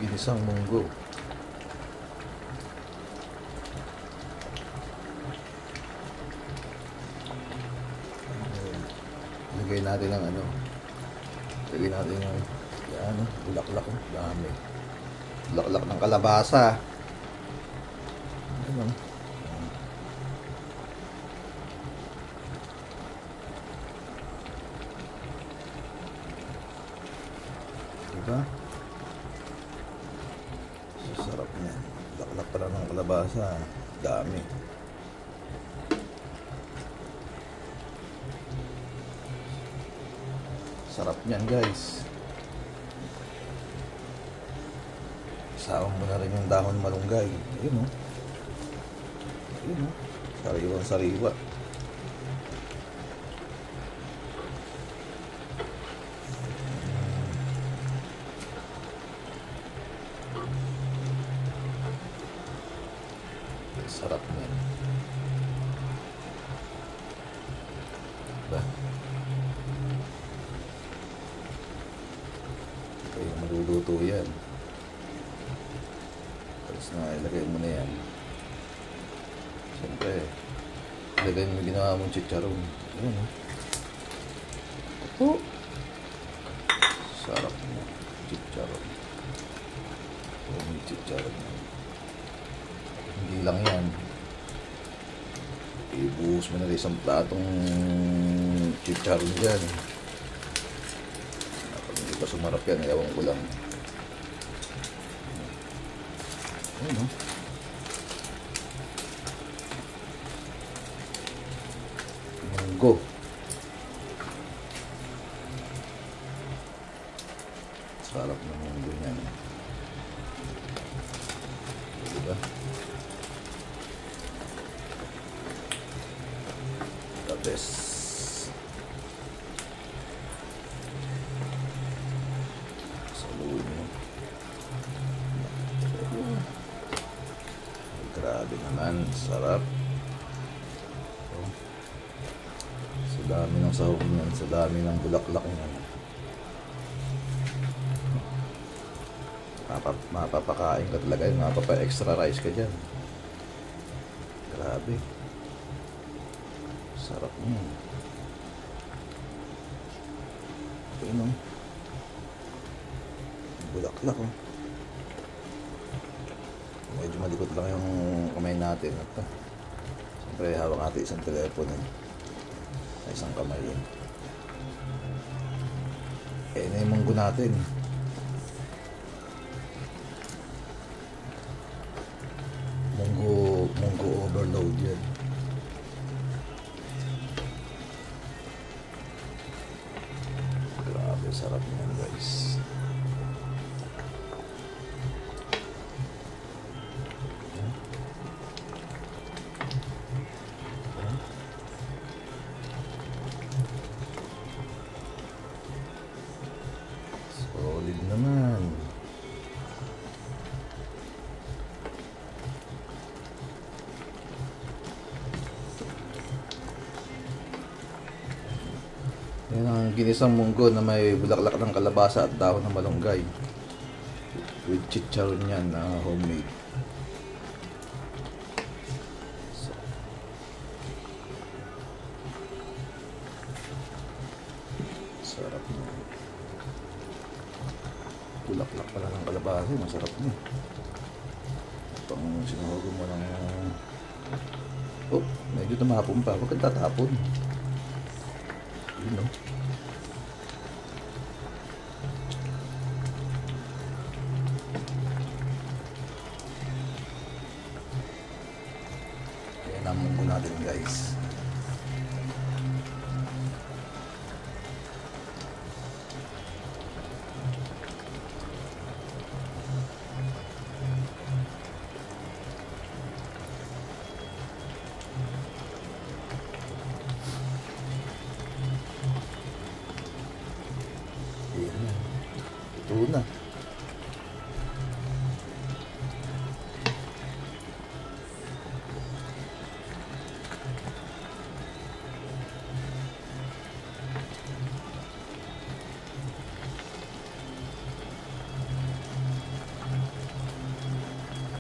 Ginisang munggo. Lagay natin ang ano. Lagay natin ang yan, bulaklak. Dami. Bulaklak ng kalabasa. Ano? Diba? Sarap niya. Bulaklak pala ng kalabasa. Dami. Sarap niyan, guys. Isawang mo na rin yung dahon malunggay. Ayun, oh. Ayun, oh. Sariwang sariwa. Sarap niyan. Diba? Kaya maluluto yan. Tapos na ilagay mo na yan. Siyempre ilagay mo ginawa mong chicharon. Ayan, oh. Sarap na chicharon. May chicharon na. Hindi lang yan. Ibuhos mo na rin isang platong chicharon dyan. Kapag hindi pa sumarap yan, ewan ko lang. Ayun, oh. Munggo. Sarap na munggo niyan. Diba? The best. Saluhin mo. Grabe naman, sarap. Sa dami ng sahog niyan, sa dami ng bulaklak niyan. Mapapakain ka talaga yun, mapapa-extra rice ka dyan. Grabe. Sarap niyan. Ayun, oh. Bulaklak, oh. Medyo malikot lang yung kamay natin. At siyempre hawak natin isang telepono ay isang kamay yun. Na yung munggo natin. Munggo overload yan. Grabe sarap yan, guys. Solid naman. Yan ang ginisang munggo na may bulaklak ng kalabasa at dahon ng malunggay. With chicharon yan na homemade. Sarap na. Bulaklak pala ng kalabasa, masarap na. Pang sinuhugo mo ng medyo tumapon pa, huwag kang tatapon. Yun, no? Yan ang munggo natin, guys. Ito na.